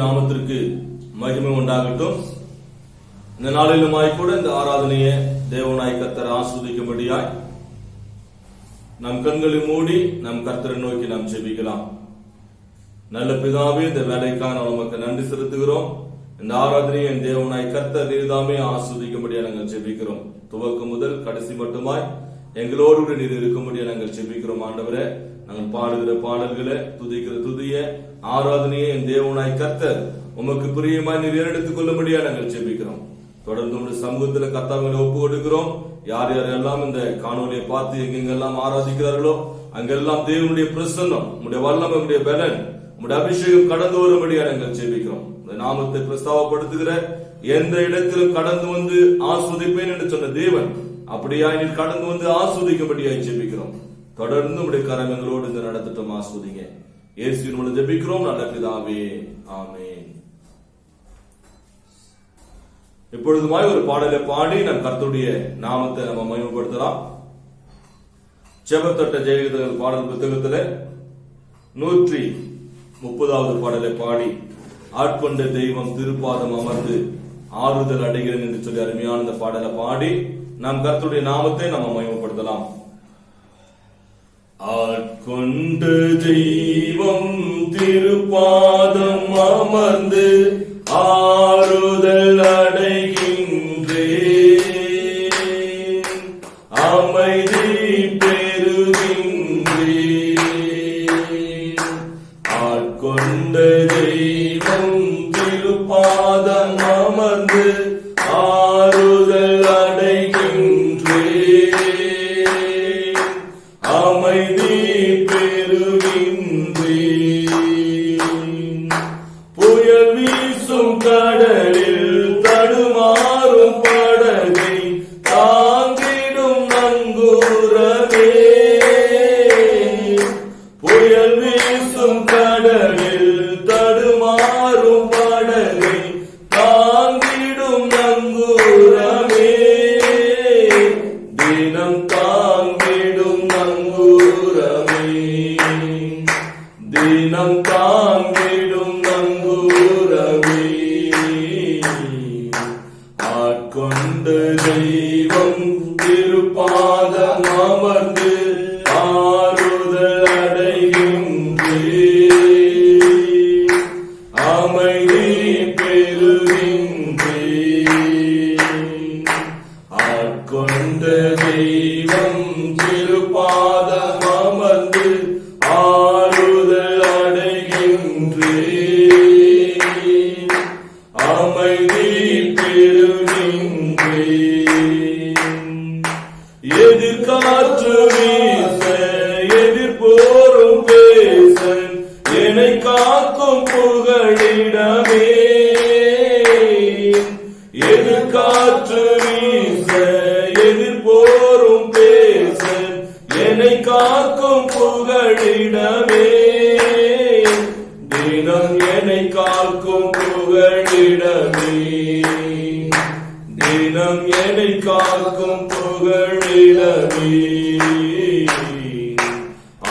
நாமத்திற்கு மகிமை உண்டாகட்டும். இந்த நாளிலுமாய் கூட இந்த ஆராதனையை தேவனாய் கர்த்தர் ஆஸ்வதிக்கும்படியாய் நம் கண்களை மூடி நம் கர்த்தரை நோக்கி நாம் ஜெபிக்கலாம். நல்ல பிதாவே, இந்த வேலைக்காக நாம் நமக்கு நன்றி செலுத்துகிறோம். இந்த ஆராதனையை என் தேவனாய் கர்த்தர் நீர்தாமே ஆஸ்வதிக்கும்படியா நாங்கள் ஜெபிக்கிறோம். துவக்கம் முதல் கடைசி மட்டுமாய் எங்களோடு நீர் இருக்கும்படியா நாங்கள் ஜெபிக்கிறோம். ஆண்டவரே, நாங்கள் பாடுகிற பாடல்களை, துதிக்கிற துதிய ஆராதனையை என் தேவனாய் கர்த்தர் உமக்கு பிரியமாய் நீர் ஏறெடுத்துக் கொள்ளும்படியா நாங்கள் ஜெபிக்கிறோம். தொடர்ந்து உங்களுடைய சமூகத்துல கர்த்தாவை ஒப்பு கொடுக்கிறோம். யார் யாரெல்லாம் இந்த காணொலியை பார்த்து எங்கெங்கெல்லாம் ஆராதிக்கிறார்களோ அங்கெல்லாம் தேவனுடைய பிரசன்னம், உங்களுடைய வல்லமை, உங்களுடைய பலன், உங்களுடைய அபிஷேகம் கடந்து வரும்படியா நாங்கள் ஜெபிக்கிறோம். இந்த நாமத்தை பிரஸ்தாவப்படுத்துகிற எந்த இடத்திலும் கடந்து வந்து ஆஸ்வதிப்பேன் என்று சொன்ன தேவன் அப்படியா நீர் கடந்து வந்து ஆஸ்வதிக்கும்படியாய் ஜெபிக்கிறோம். தொடர்ந்து உடைய கரங்களோடு இந்த நடத்திட்டம் ஆஸ்வதிங்க. இயேசுவின் மூலம் ஜெபிக்கிறோம் நல்ல பிதாவே, ஆமென். இப்பொழுதுமாய் ஒரு பாடலை பாடி நம் கர்த்தருடைய நாமத்தை நம்ம மகிமைப்படுத்தலாம். ஜெபத்தொட்ட ஜெயகீதங்கள் பாடல் புத்தகத்துல 130வது பாடலை பாடி ஆட்கொண்ட தெய்வம் திருப்பாதம் அமர்ந்து ஆறுதல் அடைகிறேன் என்று சொல்லி அருமையான இந்த பாடலை பாடி நாம் கர்த்தருடைய நாமத்தை நம்ம மகிமைப்படுத்தலாம். ஆட்கொண்ட தெய்வம் திருப்பாதம் அமர்ந்து ஆறுதல் அடைகின்றேன், அமைதி பெறுகின்றேன். ஆட்கொண்ட தெய்வம் திருப்பாதம் அமர்ந்து ஆறுதல் அடைகின்றேன், அமைதி பெறுகின்றேன். புயல் வீசும் கடலில் தடுமாறும் படகை தாங்கிடும் நங்கூரமே. புயல் வீசும் கடலில் தடுமாறும் படகை தாங்கிடும் நங்கூரமே. தினம் தாங்கிடும் நங்கூரமே, தினம் தாங்கிடும் நங்கூரமே. ஆட்கொண்ட தெய்வம் திருப்பாதம் அமர்ந்து ஆறுதல் அடைகின்றேன், அமைதி பெறுகின்றேன். ஆட்கொண்ட தெய்வம் திருப்பாதம் அமர்ந்து ஆறுதல் அடைகின்றேன், அமைதி பெறுகின்றேன். எதிர்காற்று வீச எதிர்போரும் பேச என்னை காக்கும் புகழிடமே. எதிர்காற்று வீச எதிர்போரும் பேச என்னை காக்கும் புகழிடமே. தினம் என்னை காக்கும் புகழிடமே, தினம் என்னை காக்கும் புகழிடமே.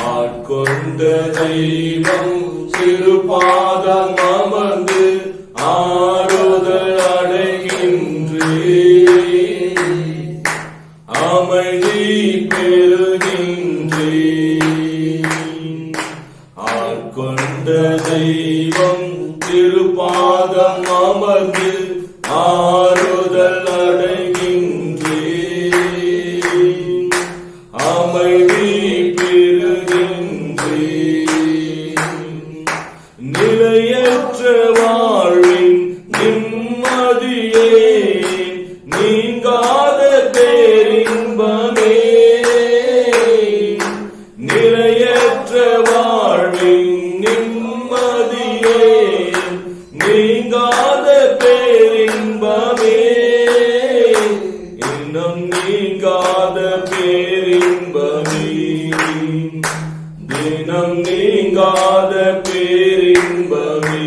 ஆட்கொண்ட தெய்வம் திருப்பாதம் அமர்ந்து ஆறுதல் அடைகின்றேன், அமைதி பெறுகின்றேன். ஆட்கொண்ட தெய்வம் திருப்பாதம் அமர்ந்து ஆறுதல் அடைகின்றேன், அமைதி பெறுகின்றேன். நிலையற்ற வாழ்வின் நிம்மதியே, நீங்காத பேரின்பமே. நிலையற்ற வாழ்வின் நிம்மதியே, நீங்காத பேரின்பமே. இன்னும் நீங்காத பேரின்பமே, தினம் நீங்காத பேரின்பமே.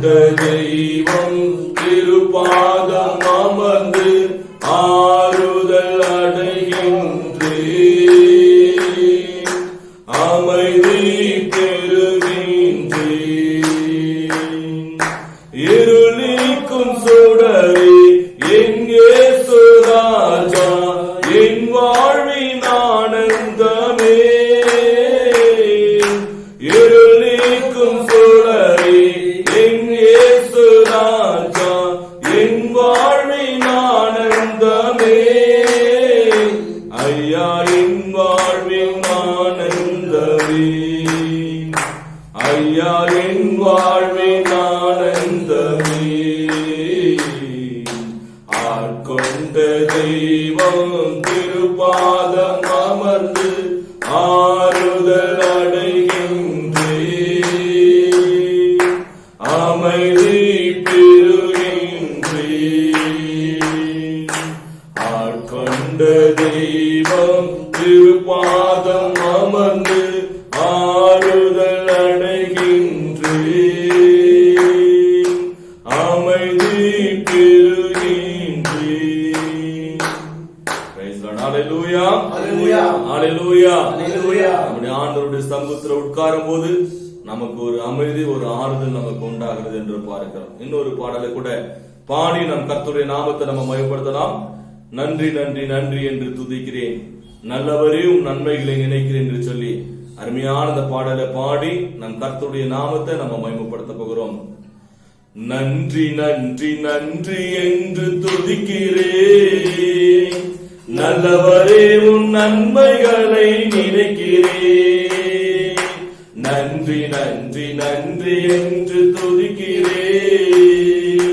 தெய்வம் திருப்பாதம் அமர்ந்து ஆறுதல் அடைகின்றேன், அமைதி பெறுகின்றேன். இருளிக்கும் சுடரே எங்கே சுராஜா, என் வாழ்வின் ஆனந்தமே. இருளிக்கும் சுடரே எங்கே சுராஜா, என் வாழ்வின் ஆனந்தமே. ஐயா என் வாழ்வின் ஆனந்தமே, ஐயா என் வாழ்வின் ஆனந்தமே. ஆட்கொண்ட தெய்வம் திருப்பாதம் அமர்ந்து ஆறுதல் அடைகின்றேன், அமைதி பெறுகின்றேன். ஆட்கொண்ட தெய்வம் திருப்பாதம் அமர்ந்து ஆறுதல் அடைகின்றேன், அமைதி பெறுகின்றேன். Praise Lord. Hallelujah. Hallelujah. Hallelujah. Hallelujah. நம்முடைய ஆண்டவருடைய சமூகத்தில் உட்காரும் போது நமக்கு ஒரு அமைதி, ஒரு ஆறுதல் நமக்கு உண்டாகிறது என்று பார்க்கிறோம். இன்னொரு பாடலை கூட பாடி நம் கர்த்தருடைய நாமத்தை நம்ம மகிமைப்படுத்தலாம். நன்றி நன்றி நன்றி என்று துதிக்கிறேன், நல்லவரே உம் நன்மைகளை நினைக்கிறேன் என்று சொல்லி அருமையான இந்த பாடலை பாடி நம் கர்த்தருடைய நாமத்தை நம்ம மகிமைப்படுத்த போகிறோம். நன்றி நன்றி நன்றி என்று துதிக்கிறேன், நல்லவரே உன் நன்மைகளை நினைக்கிறேன். நன்றி நன்றி நன்றி என்று துதிக்கிறேன்,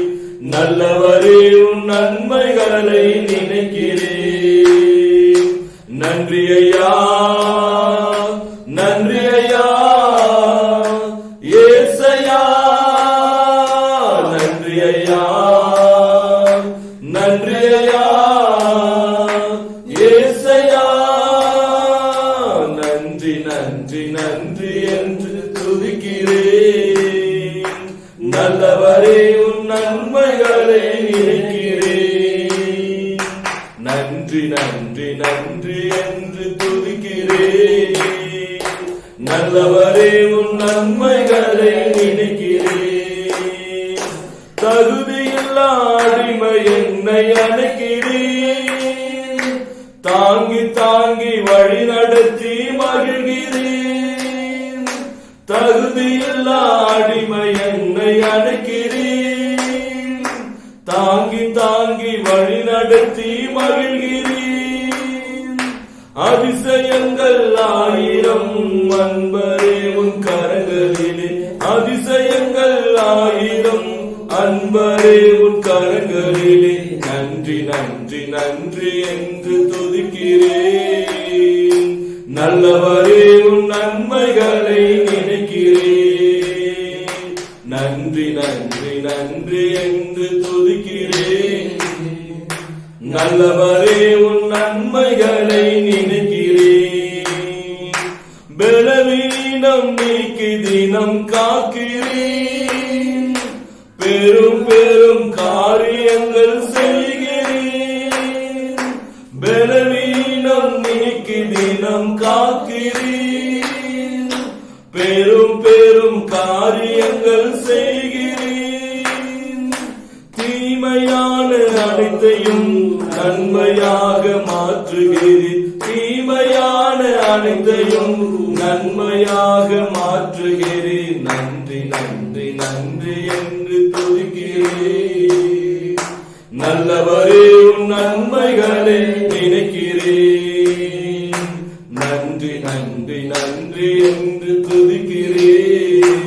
நல்லவரே உன் நன்மைகளை நினைக்கிறேன். நன்றி ஐயா, நன்றி ஐயா ஏசையா, நன்றி ஐயா, நன்றி ஐயா ஏசையா. நன்றி நன்றி நன்றி என்று துதிக்கிறேன், நல்லவரே உன் நன்மைகளை நினைக்கிறேன். நன்றி நன்றி நன்றி என்று துதிக்கிறேன், நல்லவரே உன் நன்மைகளை நினைக்கிறேன். தகுதியில்லா அடிமை என்னை அணைக்கிறேன், தாங்கி தாங்கி வழி நடத்தி மகிழ்கிறேன். தகுதியில்லா அடிமை என்னை அணைக்கிறேன், தாங்கி தாங்கி வழி நடத்தி மகிழ்கிறேன். அதிசயங்கள் ஆயிரம் அன்பரே உன் கரங்களிலே, அதிசயங்கள் ஆயிரம் அன்பரே உன் கரங்களிலே. நன்றி நன்றி நன்றி என்று துதிக்கிறேன், நல்லவரே உன் நன்மைகளை நினைக்கிறேன். நன்றி நன்றி நன்றி என்று துதிக்கிறேன், நல்லவரே உன் நன்மைகளை நினைக்கிறேன். பலவீனம் நீக்கி தினம் காக்கிறேன், பெரும் பெரும் காரியங்கள் செய்கிறேன். பலவீனம் நீக்கி தினம் காக்கிறேன், பெரும் பெரும் காரியங்கள் செய்கிறேன். தீமையான அனைத்தையும் நன்மையாக மாற்றுகிறேன், தீமையான அனைத்தையும் நன்மையாக மாற்றுகிறேன். நன்றி நன்றி நன்றி என்று துதிக்கிறேன், நல்லவரே உன் நன்மைகளை நினைக்கிறேன். நன்றி நன்றி நன்றி என்று துதிக்கிறேன்,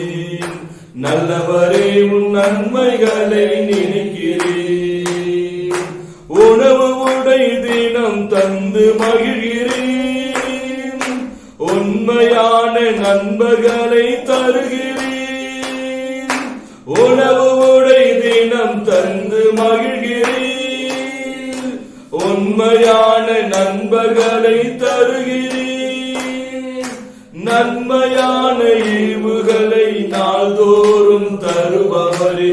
நல்லவரே உன் நன்மைகளை நினைக்கிறேன். உணவு உடை தினம் தந்து மகிழ்கிறேன், உண்மையான நண்பர்களை தருகிறேன். உணவு உடை தினம் தந்து மகிழ்கிறேன், உண்மையான நண்பர்களை தருகிறேன். நன்மையான ஈவுகளை நாள்தோறும் தருபவரே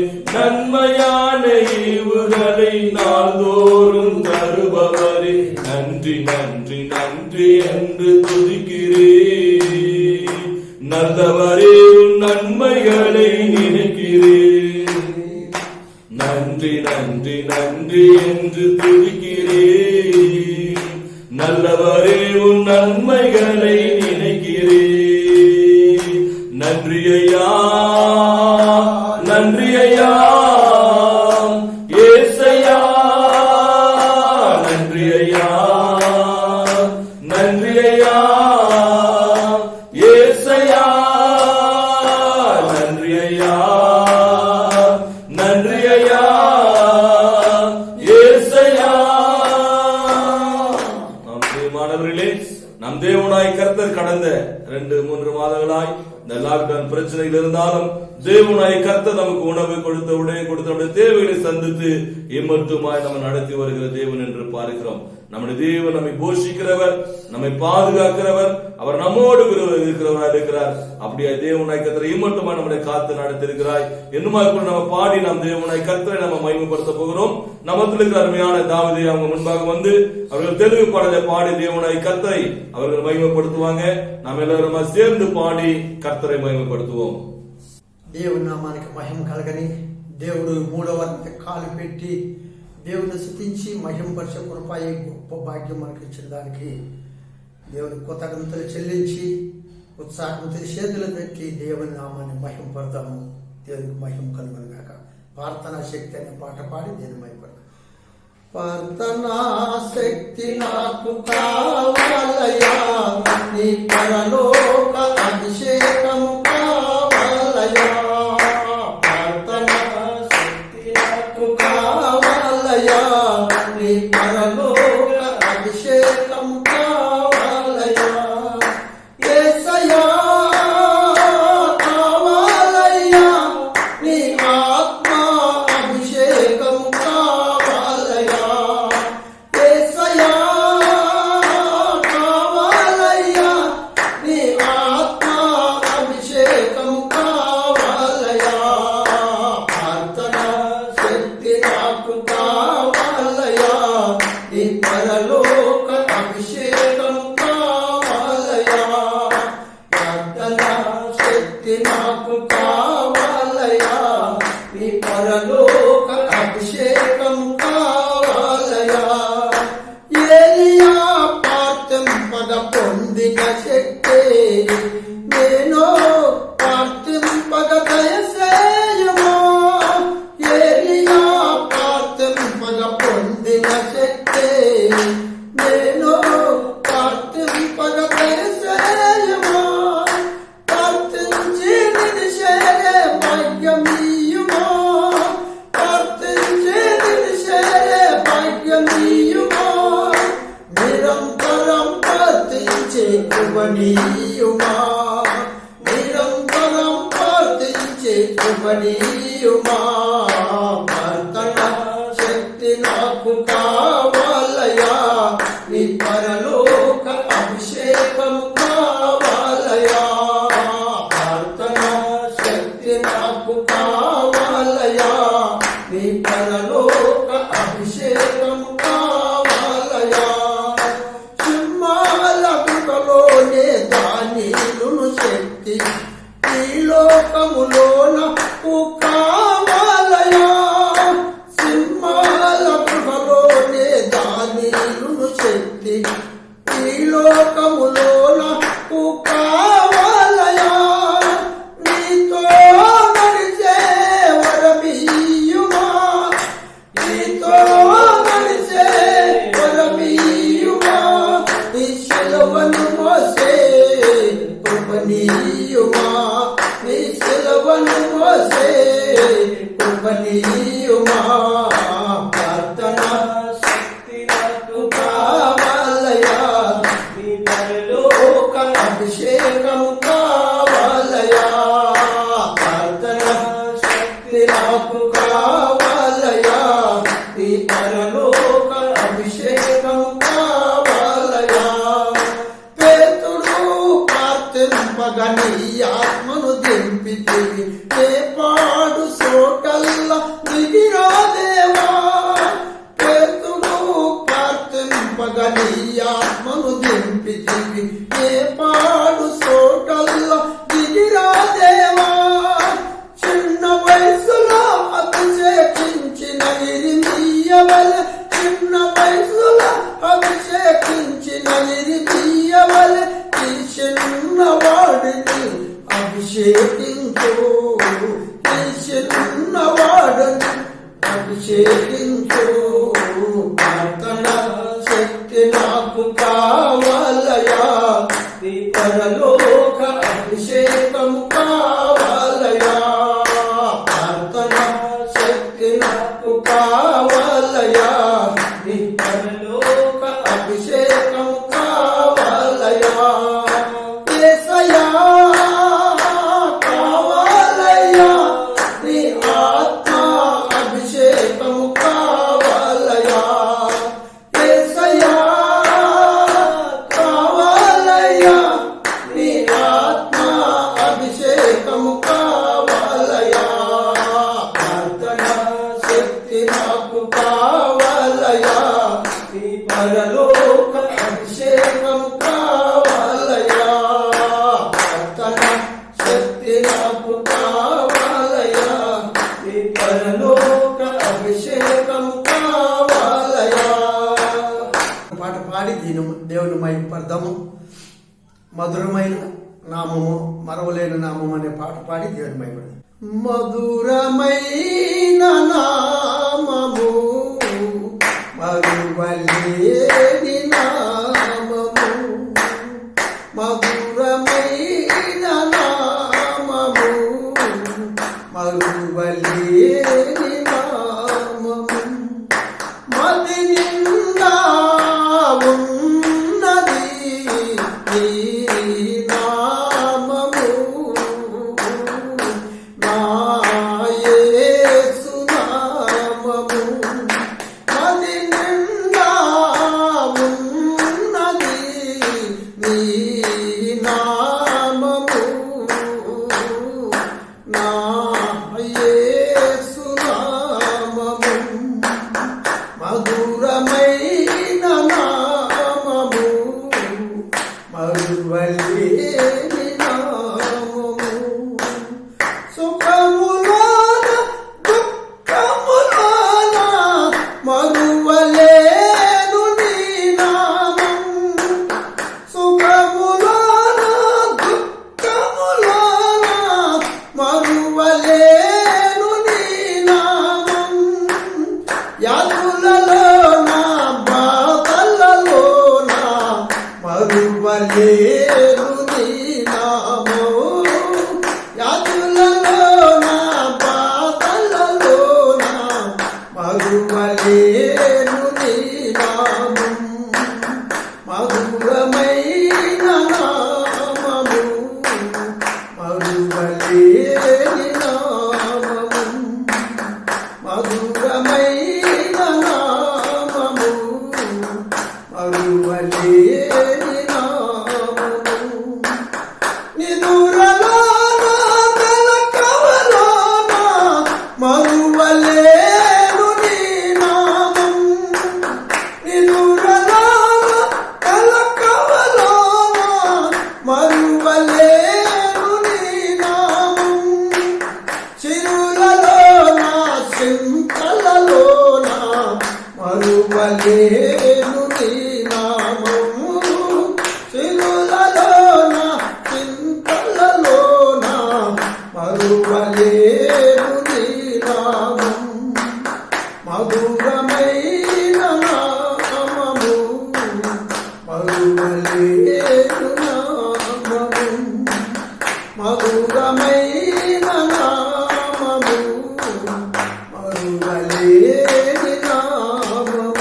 மகனை நினைக்கிறேன். நன்றி நன்றி நன்றி என்று துதிக்கிறேன். நல்லவரே உன் நன்மைகளை நினைக்கிறேன். நன்றி ஐயா, நன்றி ஐயா, ஏசையா, நன்றி ஐயா, நன்றி ஐயா, ஏசையா, நன்றி ஐயா, நன்றி ஐயா, ஏசையா. நாம் பிரியமானவர்களே, நம் தேவனாய் கர்த்தர் கடந்த 2-3 மாதங்களாய் இந்த லாக்டவுன் பிரச்சனைகள் இருந்தாலும் தேவனாய் கர்த்தர் நமக்கு உணவு கொடுத்த, உடைய கொடுத்த, நம்முடைய தேவைகளை சந்தித்து இம்மட்டுமாய் நம்ம நடத்தி வருகிற தேவன் என்று பார்க்கிறோம். நம்முடைய தேவன் நம்மை போஷிக்கிறவர், நம்மை பாதுகாக்கிறவர், அவர் நம்மோடு இருக்கிறவராக இருக்கிறார். அப்படியே தேவனாய் கர்த்தரை இம்மட்டுமாய் நம்முடைய காத்து நடத்தி இருக்கிறாய். இன்னுமா கூட நம்ம பாடி நாம் தேவனாய் கர்த்தரை நம்ம மகிமைப்படுத்த போகிறோம். நமத்தில் இருக்கிற அருமையான தாவீதை அவங்க முன்பாக வந்து அவர்கள் தெலுங்கு பாடலை பாடி தேவனாய் கர்த்தரை அவர்கள் மகிமைப்படுத்துவாங்க. நாம் எல்லாரும் சேர்ந்து பாடி கர்த்தரை మహిమపడుతుவோం. దేవుని నామానికి మహిమ కలగని, దేవుడు 3వ కాలు పెట్టి దేవుని స్తుతించి మహిమపరిచే కృపయ గొప్ప భాగ్యం మనకు ఇచ్చిన దానికి దేవుని కృతజ్ఞతలు చెల్లించి ఉత్సాహంతో చేతులు పెట్టి దేవుని నామాన్ని మహిమపడతాము. దేవునికి మహిమ కలుగును గాక. ప్రార్థనా శక్తి అనే పాట పాడి దేవుని మహిమపడతాం. ప్రార్థనా శక్తి నాకు కావాలయా, నీ పరలోక అభిషేకము కావాలయా. ప్రార్థనా శక్తి నాకు కావాలయా, నీ పరలోక అభిషేకము కావాలయా. యేసయ్యా కావాలయ్యా, నీ ఆత్మ అభిషేకము కావాలయ్యా. యేసయ్యా కావాలయ్యా, నీ ఆత్మ అభిషేకము కావాలయ్యా. ప్రార్థనా శక్తి నాకు కావాలయ్యా, నీ పరలోక అభిషేకము కావాలయ్యా. ప్రార్థనా శక్తి నాకు కావాలయ్యా, నీ పరలోక అభిషేకము కావాలయ్యా. ఏలియా ప్రార్థింపగ పొందిన శక్తి నేను ప్రార్థింపగ దయచేయుమా. ఏలియా ప్రార్థింపగ పొందిన శక్తి నేను ప్రార్థింపగ దయచేయుమా. ప్రార్థించి నిలిచేరే భాగ్యమీయుమా. ప్రార్థించి నిలిచేరే భాగ్యమీయుమా. నిరంతరం ప్రార్థించే కృపణీయుమా. నిరంతరం ప్రార్థించే కృపణీయుమా. ప్రార్థనా శక్తి నాకు కావాలయా, నీ పరలోక అభిషేకము కావాలయా. ప్రార్థనా శక్తి నాకు కావాలయా, నీ పరలోక అభిషేకము కావాలయా. సింహాల గుహలోనే దానియేలును శక్తి ఈ లోకములోన కావాలయా. సింహాల గుహలోనే దానియేలును శక్తి ఈ లోకములోన కావాలయా. నీతో నడిచే వరమీయుమా. నీతో నడిచే వరమీయుమా. నీ శిలువను మోసే కృపణీయుమా. నీ శిలువను మోసే కృపణీయుమా. ప్రార్థనా శక్తి నాకు కావాలయా, నీ పరలోక అభిషేకము కావాలయా. ప్రార్థనా శక్తి నాకు కావాలయా, నీ పరలోక అభిషేకము కావాలయా. పేతుడు ప్రార్థింపగ నీ ఆత్మను దింపితివి, ఏ పాడు సోకల్ల దిగిరా దేవా. పేతుడు ప్రార్థింపగ నీ ఆత్మను దింపితివి, ఏ పాడు సోకల్ల దిగిరా దేవా. అభిషేకించు. ప్రార్థన శక్తి నాకు కావాలయా, నీ పరలోక అభిషేకము కావాలయా. ప్రార్థన శక్తి నాకు కావాలయా, నీ పరలోక అభిషేకము కావాలయా. యేసయ్యా కావాలయ్యా, నీ ఆత్మ అభిషేకము కావాలయ్యా. యేసయ్యా కావాలయ్యా, నీ ఆత్మ అభిషేకము కావాలయ్యా. ప్రార్థన శక్తి నాకు కావాలయ్యా, నీ పరలోక అభిషేకము కావాలయ్యా. ప్రార్థన శక్తి నాకు కావాలయ్యా, నీ పరలోక అభిషేకము కావాలయ్యా. పాట పాడి దేవుని మహిమపడదాము. మధురమైన నామము, మరవలేని నామం అనే పాట పాడి దేవుని మహిమపడదాం. మధురమైన నామము, మరువలేని నామము. మధురమైన నామము, మరువలేని నామము. మది నిండా ఉన్నది ఈ నామము, నా యేసు నామము. మది నిండా ఉన్నది నీ నామము, నా యేసు నామము. మధురమైన నామము, మరువలేని నామము. సుఖములోన దుఃఖములోన మరువలేను నీ నామం. సుఖములోన దుఃఖములోన మరువలేను నీ నామం. యాతులలోన బాధలలోన మరువలేను నీ నామం. యాతులలోన బాధలలోన మరువలేను నీ నామం. మధురమైన నామము, మరువలేని నామము. మధురమైన నామము, మరువలేని నామము. నిదురలోన మెలకువలోన మరువలేను నీ నామం. నిదురలోన మెలకువలోన మరువలేను నీ నామం. చిరులలోన చింతలలోన మరువలేను నీ నామం. చిరులలోన చింతలలోన మరువలేను నీ నామం. మధురమైన నామము, మరువలేను నామము. మధురమైన నామము, మరువలేని నామము.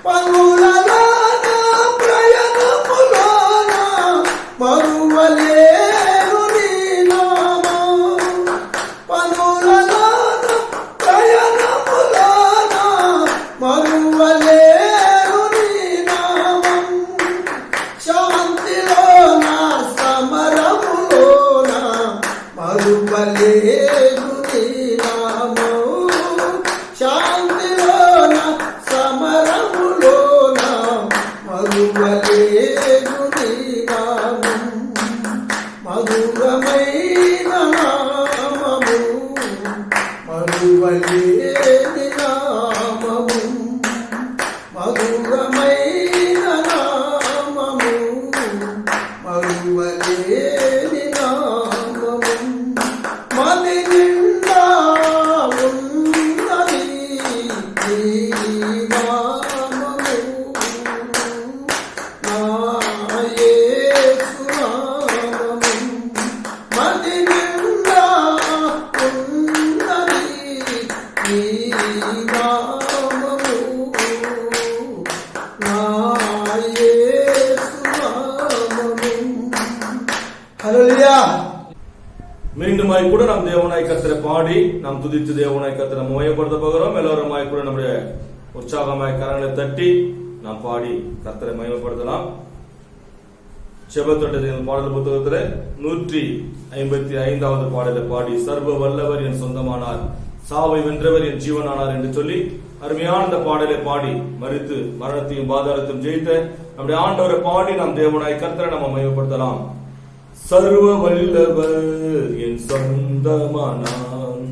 పనులలోన ప్రయాణములోన మరువలేను నీ నామం. పనులలోన ప్రయాణములోన మరువలేను నీ నామం. శాంతిలోన సమరములోన మరువలేను నీ నామం. శాంతిలోన సమరములోన మరువలేను నీ నామం. మధురమైన నామము, మరువలేని నామము. మధురమైన నామము, మరువలేని నామము. మది నిండా ఉన్నది நாளிலுமாய் கூட நாம் தேவனாய் கர்த்தரை பாடி நாம் துதித்து தேவனாய் கர்த்தரை மகிமைப்படுத்த போகிறோம். எல்லோருமாய் கூட நம்முடைய உற்சாகமாய் கரங்களை தட்டி நாம் பாடி கர்த்தரை மகிமைப்படுத்தலாம். செபத்தொட்டத்தின் பாடல் புத்தகத்தில் 155வது பாடலை பாடி சர்வ வல்லவர் என் சொந்தமானார், சாவை வென்றவர் என் ஜீவனானார் என்று சொல்லி அருமையான இந்த பாடலை பாடி மரித்து மரணத்தையும் பாதாளத்தையும் ஜெயித்த நம்முடைய ஆண்டவரை பாடி நாம் தேவனாய் கர்த்தரை நம்ம மகிமைப்படுத்தலாம். சர்வ வல்லவர் என் சொந்தமானார்,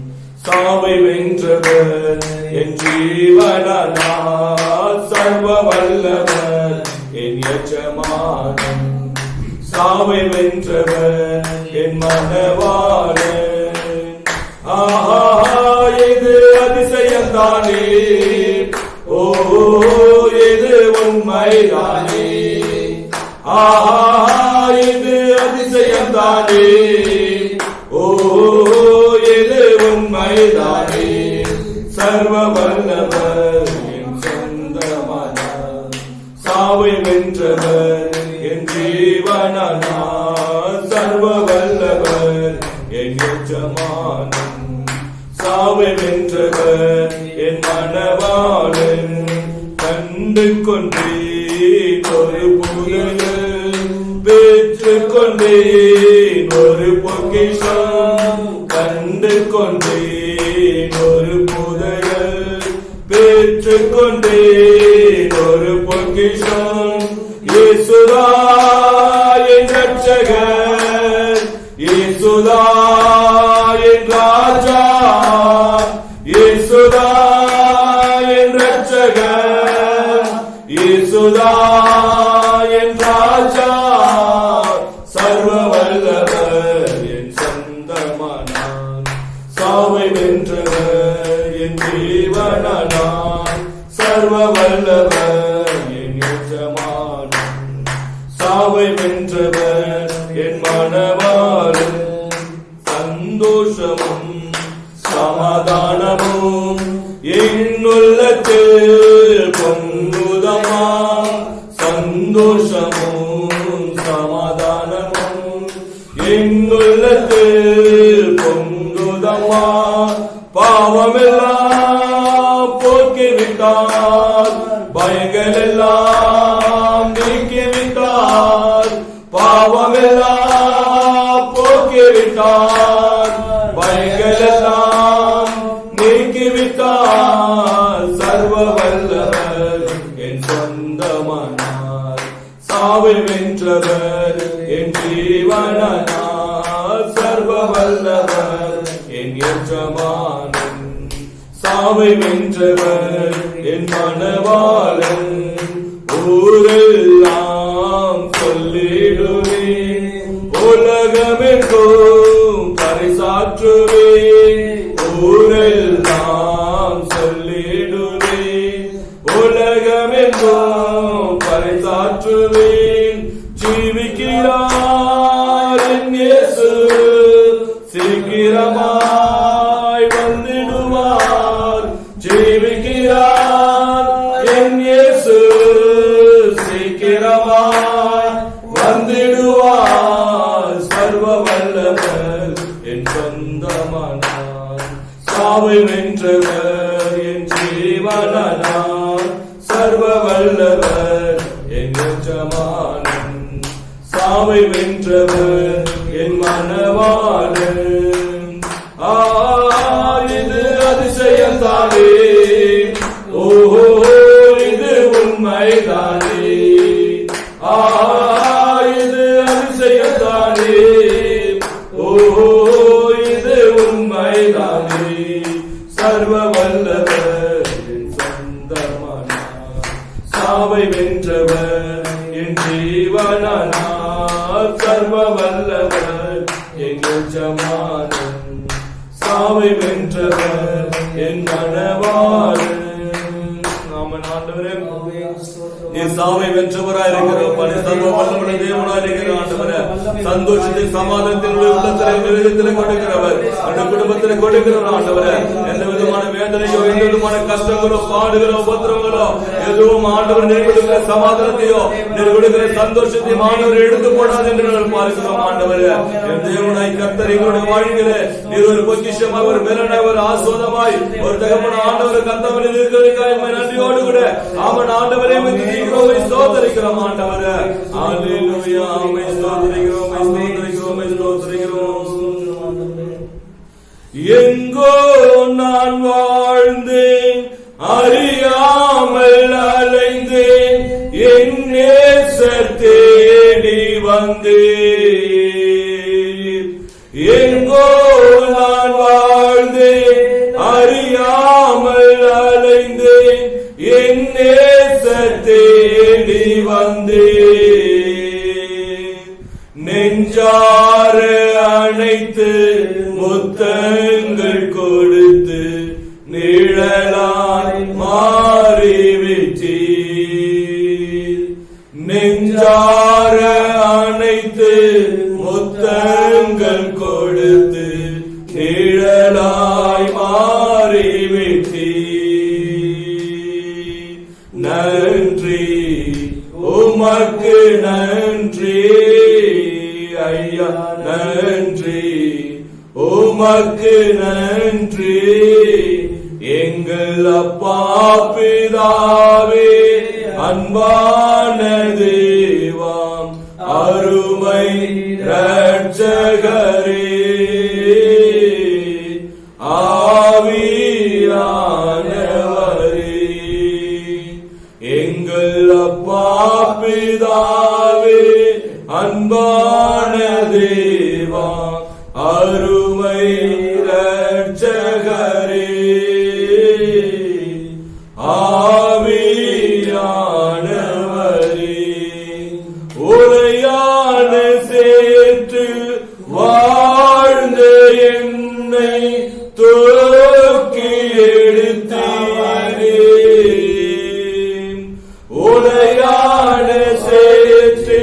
சாவை வென்றவர் என் ஜீவனானார், சர்வ வல்லவர் என் எஜமானன், சாவை வென்றவர் என் மணவாளன். ஆஹா, இது அதிசயம்தானே, ஓ இது உண்மைதானே. ஆஹா, இது அதிசயம்தானே, ஓ இது உண்மைதானே. சர்வ வல்லவர் என் சொந்தமானார், சாவை வென்றவர் என் ஜீவனானார், சர்வ வல்லவர் என் எஜமானன், சாவை வென்றவர் என் மணவாளன். கண்டு கொண்டேன் ஒரு புகழ், பெற்றுக் கொண்டேன் ஒரு பொக்கிஷம். கண்டு கொண்டேன் ஒரு புதையல், பெற்றுக் கொண்டேன் ஒரு பொக்கிஷம். இயேசுதா என் ரட்சகர், இயேசுதா என் ராஜா, இயேசுதா என் ரட்சகர், இயேசுதா என் ராஜா. சர்வ வல்லவர் என் சொந்தமானார், சாவை வென்றவர் என் ஜீவனானார், சர்வ வல்லவர் என் எஜமானன், சாவை வென்றவர் என் மணவாளன். சந்தோஷமும் சமாதானமும் என் உள்ளத்தில் பொங்குதமா, சந்தோஷமும் சமாதானமும் என் உள்ளத்தில் பொங்குதமா. பாவமெல்லாம் போக்கிவிட்டார், பயங்கள் எல்லாம் நீக்கிவிட்டார். பாவமெல்லாம் போக்கிவிட்டார், பயங்கள் எல்லாம் நீக்கிவிட்டார். சர்வ வல்லவர் என் சொந்தமானார், சாவை வென்றவர் என் ஜீவனானார், சர்வ வல்லவர் என் எஜமானன், சாவை வென்றவர் என் மணவாளன். ஊரெல்லாம் சொல்லிடுவேன், உலகமெங்கும் பறைசாற்றுவேன். ஊரெல்லாம் சொல்லிடுவேன், உலகமெங்கும் பறைசாற்றுவேன். ஜீவிக்கிறார் என் இயேசு, சீக்கிரமாய் வந்திடுவார். ஜீவிக்கிறார் என் இயேசு, சீக்கிரமாய் வந்திடுவார். சர்வ வல்லவர் என் சொந்தமானார், சாவை வென்றவர் என் ஜீவனானார், சர்வ வல்லவர் என் எஜமானன், சாவை வென்றவர் என் மணவாளன். இது அதிசயம்தானே, ஓஹோ இது உண்மைதானே. இது அதிசயம்தானே, ஓஹோ இது உண்மைதானே. சர்வ வல்லவர் என் சொந்தமானார், சாவை வென்றவர் என் ஜீவனானார், சர்வ வல்லவர் என் எஜமானன், சாவை வென்றவர் என் மணவாளன். ஆமென். ஆண்டவரே நீர் சாவை வென்றவராய் இருக்கிறப்பா, நீர் சர்வ வல்லமையுள்ள தேவனாய் இருக்கிற ஆண்டவரே. சந்தோஷத்தை சமாதானத்தில் உள்ளத்திலே நிறைவேற்றலை கொடுக்கிறவர், அந்த குடும்பத்தில் கொடுக்கிறவர் ஆண்டவரே. எந்த விதமான வேதனையோ, எந்த விதமான கஷ்டங்களோ, பாடுகளோ, உபத்திரங்களோ எதுவும் ஆண்டவர் நீர் கொடுக்கிற சமாதானத்தையோ, நீர் கொடுக்கிற சந்தோஷத்தையும் ஆண்டவர் எடுத்து போடாது என்று நாங்கள் பார்க்கிறோம் ஆண்டவரே. என் தேவனாய் கர்த்தர் எங்களுடைய வாழ்க்கையிலே நீர் ஒரு பொக்கிஷமாய், ஒரு மேலான ஒரு ஆசீர்வாதமாய், ஒரு தகப்பன ஆண்டவர் கர்த்தவரில் இருக்கிறதுக்காக நன்றியோடு கூட அவன் ஆண்டவரை ஸ்தோத்திரிக்கிறோம் ஆண்டவரே. ஹல்லேலூயா, ஆமென். ஸ்தோத்திரிக்கிறோம், ஸ்தோத்திரிக்கிறோம், ஸ்தோத்திரிக்கிறோம். எங்கோ நான் வாழ்ந்தேன், அறியாமல் அலைந்தேன், என் நேசர் தேடி வந்தேன். எங்கோ நான் வாழ்ந்தேன், அறியாமல் அலைந்தேன், என் நேசர் தேடி வந்தேன். நெஞ்சார அணைத்து முத்தங்கள் கொடுத்து நிழலாய் மாறிவிட்டீர். நெஞ்சார அணைத்து முத்தங்கள் கொடுத்து நிழலாய் மாறிவிட்டீர். நன்றி உமக்கு நன்றி ஐயா, நன்றி உமக்கு நன்றி. எங்கள் அப்பா பிதாவே, அன்பான தேவாம் அருமை இரட்சகரே, ஆவியானவரே. எங்கள் அப்பா பிதாவே, அன்பான தேவா அருமை இரட்சகரே, ஆவியானவரே. உரையான சேற்று வாழ்ந்த என்னை தூக்கி எடுத்தாரே. உரையான சேற்று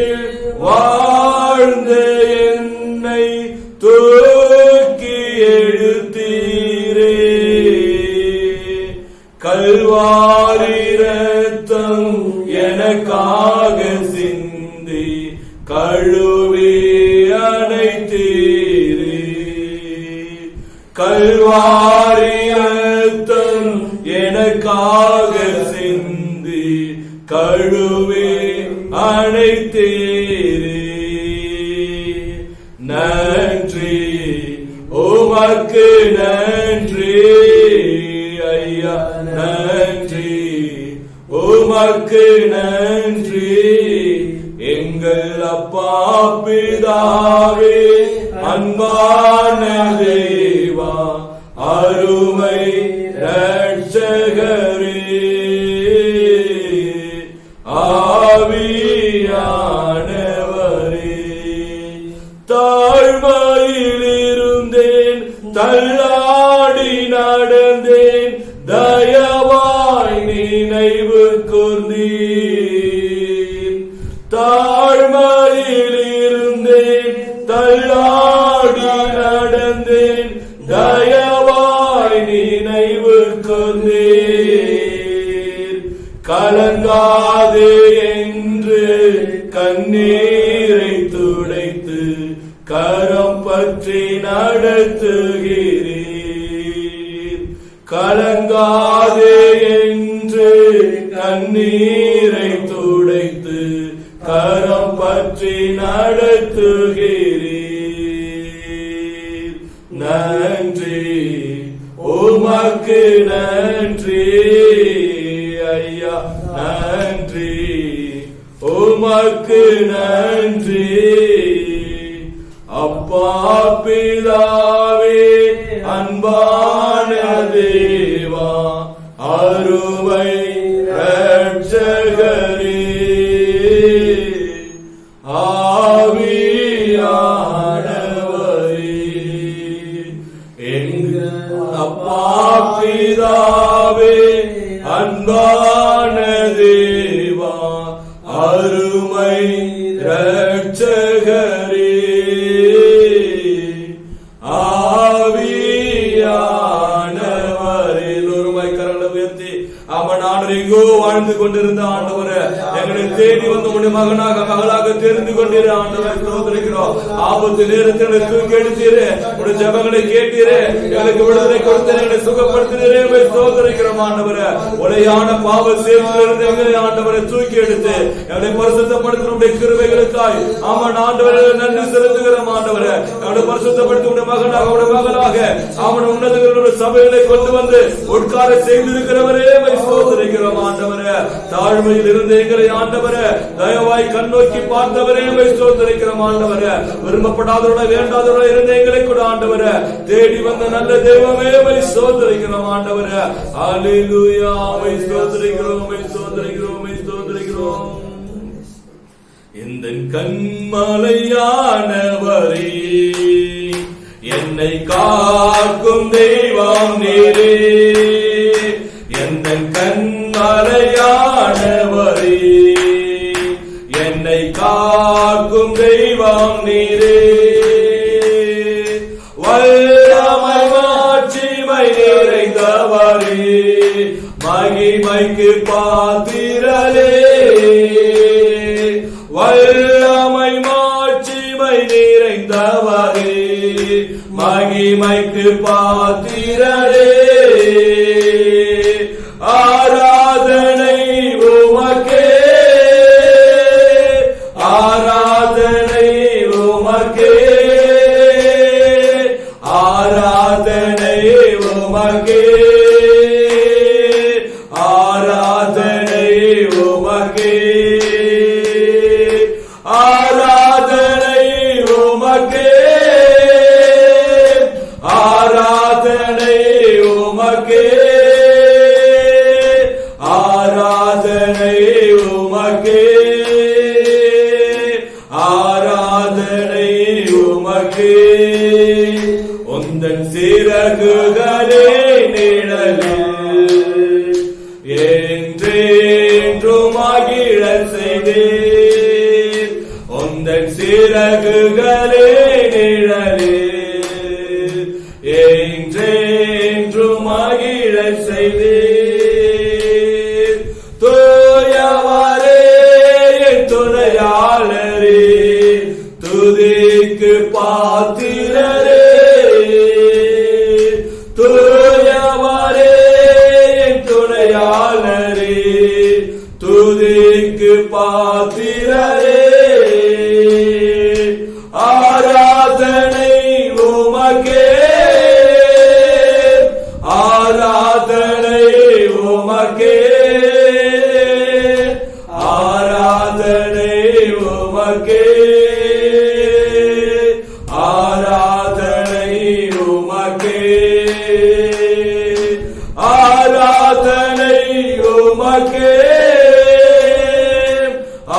வாழ்ந்த என்னை தூக்கி எடுத்தீரே. கல்வாரி இரத்தம் எனக்காக சிந்தி கழுவி அணைத்தீரே. கல்வாரி இரத்தம் எனக்காக சிந்தி கழுவி அணைத்தீரே. நன்றி உமக்கு நன்றி ஐயா, நன்றி உமக்கு நன்றி. எங்கள் அப்பா பிதாவே, அன்பான தேவா அருமை இரட்சகரே, ஆவியானவரே. தாழ்மையில் இருந்தேன், தள்ளாடி நடந்தேன், தயவாய் நினைவு கூர்ந்தீர். தாழ்மையில் இருந்தேன், தள்ளாடி நடந்தேன், தயவாய் நினைவு கூர்ந்தீர். கலங்காதே என்று கண்ணீரை துடைத்து கரம் பற்றி நடத்துகிறீர். கலங்காதே என்று கண்ணீரை துடைத்து கரம் பற்றி நடத்துகிறீர். நன்றி உமக்கு நன்றி ஐயா, நன்றி உமக்கு நன்றி. அப்பா பிதாவே, அன்பான தேவா அருமை இரட்சகரே, ஆவியானவரே. எங்கள் அப்பா பிதாவே, அன்பான தேவா அவன் ஆண்டவர் எங்கோ வாழ்ந்து கொண்டிருந்த ஆண்டவரே எங்களை தேடி வந்து உடைய மகனாக மகளாக தெரிந்து கொண்டீர் ஆண்டவரை ஸ்தோத்திரிக்கிறோம். ஆபத்து நேரத்தில் தூக்கி எடுத்தீரே, உடைய ஜெபங்களை கேட்டீரே, எங்களுக்கு விடுதலை கொடுத்து எங்களை சுகப்படுத்தினீரே, ஸ்தோத்திரிக்கிறோம் ஆண்டவரே. உடையான பாவ சேற்றிலிருந்து எங்களை ஆண்டவரை தூக்கி எடுத்து எங்களை பரிசுத்தப்படுத்தின உடைய கிருபைகளுக்காய் அவன் ஆண்டவரை நன்றி செலுத்துகிறோம் ஆண்டவரே. எங்களை பரிசுத்தப்படுத்தி உடைய மகனாக உடைய மகளாக அவன் உன்னதங்களுடைய சபைகளை கொண்டு வந்து உட்கார செய்திருக்கிறவரே ஸ்தோத்திரிக்கிறோம் ஆண்டவரே. தாழ்மையில் இருந்து எங்களை ஆண்டவரே தயவாய் கண்ணோக்கி பார்த்தவரே ஸ்தோத்திரிக்கிறோம் ஆண்டவரே. விரும்பப்படாதவரோட வேண்டாதவரோட இருந்த எங்களை கூட ஆண்டவரே தேடி வந்த நல்ல தெய்வமே ஸ்தோத்திரிக்கிறோம் ஆண்டவரே. அல்லேலூயா, ஸ்தோத்திரிக்கிறோம் ஸ்தோத்திரிக்கிறோம் ஸ்தோத்திரிக்கிறோம். இந்த கண்மலையானவரே என்னை காக்கும் தெய்வம் நீரே, எந்த கண்மலையானவரே என்னை காக்கும் தெய்வம் நீரே. வல்லமை மாட்சிமை நிறைந்தவரே மகிமைக்கு பாத்திரரே, வல்லமை மாட்சிமை நிறைந்தவரே மகிமைக்கு பாத்திரரே. ஆராதனை உமக்கே, ஆராதனை உமக்கே, ஆராதனை உமக்கே, ஆராதனை உமக்கே, ஆராதனை உமக்கே, ஆராதனை உமக்கே, ஆராதனை உமக்கே, ஆராதனை உமக்கே. உந்தன் சிறகுகளே நிழலில் என்றென்றும் மகிழ செய்தீர், உந்தன் சிறகுகளே நிழலில் என்றென்றும் மகிழ செய்தீர். தூயவரே என் துணையாளரே துதிக்கு பாத்திரரே, தூயவரே என் துணையாளரே துதிக்கு பாத்திரரே. ஆராதனை உமக்கே, ஆராதனை உமக்கே, ஆராதனை உமக்கே, ஆராதனை உமக்கே, ஆராதனை உமக்கே,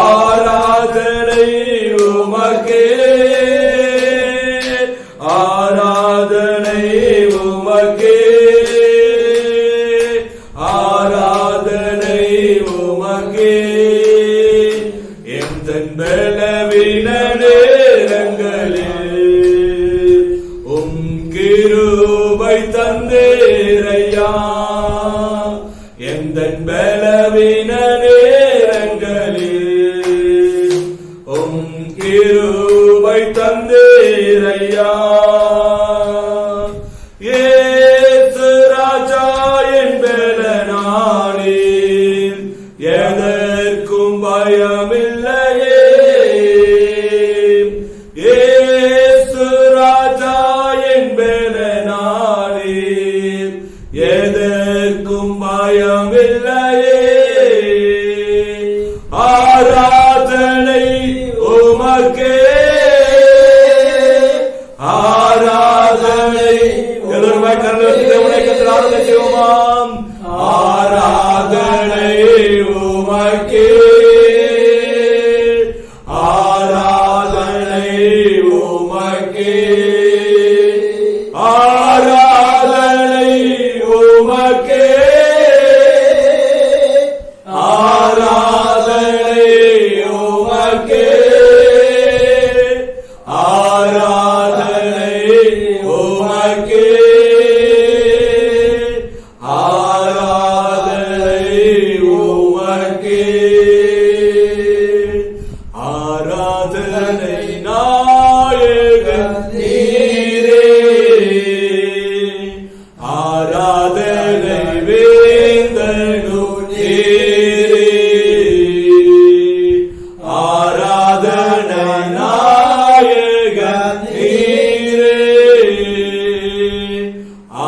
ஆராதனை உமக்கே, ஆராதனை உமக்கே, ஆராதனை உமக்கே. எந்தன் பலவீன நேரங்களில் உம் கிருபை தந்தேரையா, எந்தன் பலவீன நேரங்களில் உம் கிருபை தந்தேரையா. இயேசு ராஜா என் பலனானீர், எதற்கும் பயமில்லையே. இயேசு ராஜா என் பலனானீர், எதற்கும் பயமில்லையே. ஆராதனை உமக்கே, ஆராதனை. எல்லோருமே கரங்களை தேவனை கர்த்தர் ஆராதனை செய்வோமாம். ஆராதனை உமக்கே, ஆராதனை உமக்கே, ஆராதனை உமக்கே, ஆராதனை உமக்கே, ஆராதனை உமக்கே, ஆராதனை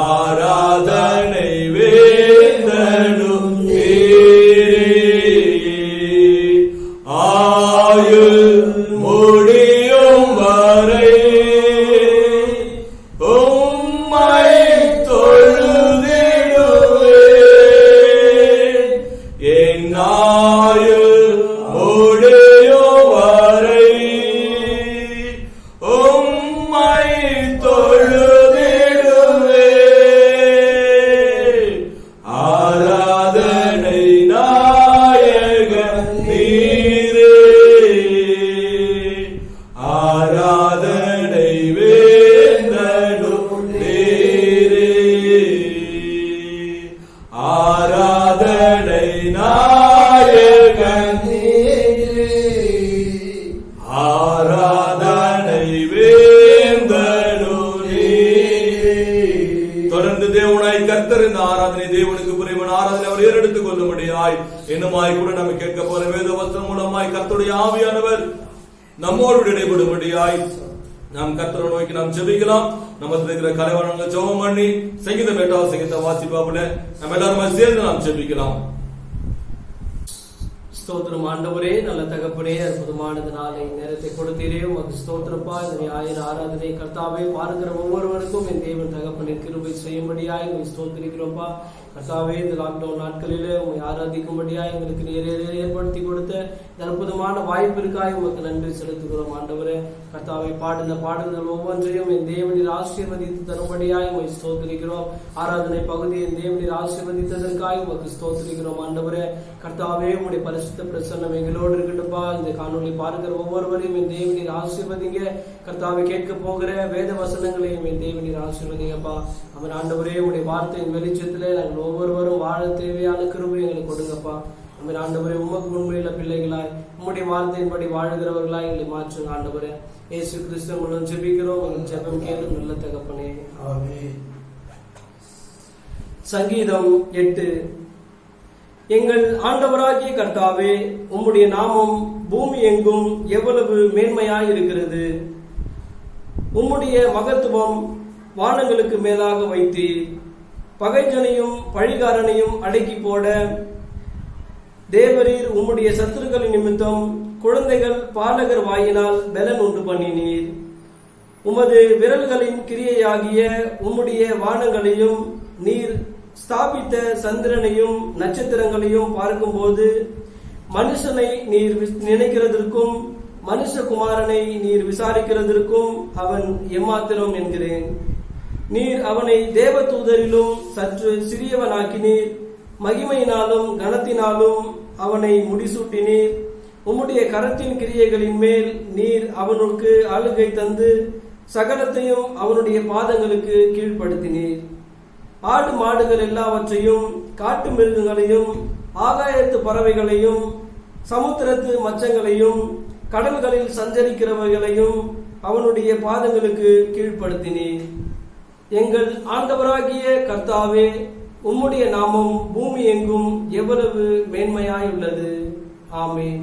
ஆராதனை வேந்தனும் நீரே. ஆயுள் முடியும் வரை உம்மை தொழுதிடுவேன். என் ஆயுள் முடியும் வரை உம்மை தொழுதிடுவேன். ஆராதனை நாயகன் நீரே. ஆராதனை வேந்தனும் நீரே. ஆராதனை நாயகன் நீரே. ஆராதனை வேந்தனும் நீரே. தொடர்ந்து தேவனாய் கர்த்தர் இந்த ஆராதனை தேவனுக்கு புரிவன் ஆராதனை அவர் ஏறெடுத்துக் கொள்ளும்படியாய் இன்னுமாய் கூட நம்ம கேட்க போற வேத வசனம் மூலமாய் கர்த்தருடைய ஆவியானவர் நம்மோடு இடைபடும்படியாய் நாம் கர்த்தரை நோக்கி நாம் ஜெபிக்கலாம். நமக்கு இருக்கிற கலைவரங்கள் ஜெபம் பண்ணி சங்கீதம் 8வது சங்கீதம் வாசிப்பாப்புல நம்ம எல்லாரும் சேர்ந்து நாம் ஜெபிக்கலாம். ஸ்தோத்திரம் ஆண்டவரே, நல்ல தகப்பனே, அற்புதமான நாளை நேரத்தை கொடுத்தீரே, உமக்கு ஸ்தோத்திரப்பா. இந்த ஆயிரம் ஆராதனை கர்த்தாவே பார்க்கிற ஒவ்வொருவருக்கும் என் தேவன் தகப்பனின் கிருபை செய்யும்படியாய் உங்களை ஸ்தோத்திரிக்கிறோம்ப்பா. கர்த்தாவே, இந்த லாக்டவுன் நாட்களிலே உங்களை ஆராதிக்கும்படியாய் எங்களுக்கு ஏற்படுத்தி கொடுத்த இந்த அற்புதமான வாய்ப்பிற்காய் உமக்கு நன்றி செலுத்துகிறோம் ஆண்டவரே. கர்த்தாவை பாடுந்த பாடல்கள் ஒவ்வொன்றையும் என் தேவனில் ஆசீர்வதித்து தரும்படியாய் உங்களை ஸ்தோத்திரிக்கிறோம். ஆராதனை பகுதி என் தேவனில் ஆசீர்வதித்ததற்காய் உமக்கு ஸ்தோத்திரிக்கிறோம் ஆண்டவரே. கர்த்தாவே, உங்களுடைய பரிசுத்த பிரசன்னம் எங்களோடு இருக்கட்டும்பா. இந்த காணொலி பார்க்கிற ஒவ்வொருவரையும் என் தேவனில் ஆசீர்வதிங்க. கர்த்தாவை கேட்க போகிற வேத வசனங்களையும் என் தேவனில் ஆசீர்வதிங்கப்பா. அவன் ஆண்டவரே, உங்களுடைய வார்த்தையின் வெளிச்சத்திலே நாங்கள் ஒவ்வொருவரும் வாழ தேவையான கிருபை எங்களுக்கு கொடுங்கப்பா. நம்ம ஆண்டவரே, உமக்கு உண்மையுள்ள பிள்ளைகளாய் உம்முடைய வார்த்தையின்படி வாழுகிறவர்களாய் எங்களை மாற்றுங்க ஆண்டவரே. இயேசு கிறிஸ்து மூலம் ஜெபிக்கிறோம். எங்கள் ஜெபம் கேளும் நல்ல தகப்பனே, ஆமென். சங்கீதம் 8. எங்கள் ஆண்டவராகிய கர்த்தாவே, உம்முடைய நாமம் பூமி எங்கும் எவ்வளவு மேன்மையாய் இருக்கிறது. உம்முடைய மகத்துவம் வானங்களுக்கு மேலாக வைத்தீர். பகைஜனையும் பழிகாரனையும் அடக்கி போட தேவரீர் உம்முடைய சத்துருக்களின் நிமித்தம் குழந்தைகள் பாலகர் வாயினால் பலன் உண்டு பண்ணினீர். உமது விரல்களின் கிரியையாகிய உம்முடைய வானங்களையும் நீர் ஸ்தாபித்த சந்திரனையும் நட்சத்திரங்களையும் பார்க்கும்போது மனுஷனை நீர் நினைக்கிறதற்கும் மனுஷகுமாரனை நீர் விசாரிக்கிறதற்கும் அவன் எம்மாத்திரம் என்கிறேன். நீர் அவனை தேவதூதரிலும் சற்று சிறியவனாக்கினீர். மகிமையினாலும் கனத்தினாலும் அவனை முடிசூட்டினீர். உம்முடைய கரத்தின் கிரியைகளின் மேல் நீர் அவனுக்கு ஆளுகை தந்து சகலத்தையும் அவனுடைய பாதங்களுக்கு கீழ்ப்படுத்தினீர். ஆடு மாடுகள் எல்லாவற்றையும் காட்டு மிருகங்களையும் ஆகாயத்து பறவைகளையும் சமுத்திரத்து மச்சங்களையும் கடல்களில் சஞ்சரிக்கிறவைகளையும் அவனுடைய பாதங்களுக்கு கீழ்ப்படுத்தினீர். எங்கள் ஆண்டவராகிய கர்த்தாவே, உம்முடைய நாமம் பூமி எங்கும் எவ்வளவு மேன்மையாயுள்ளது. ஆமென்.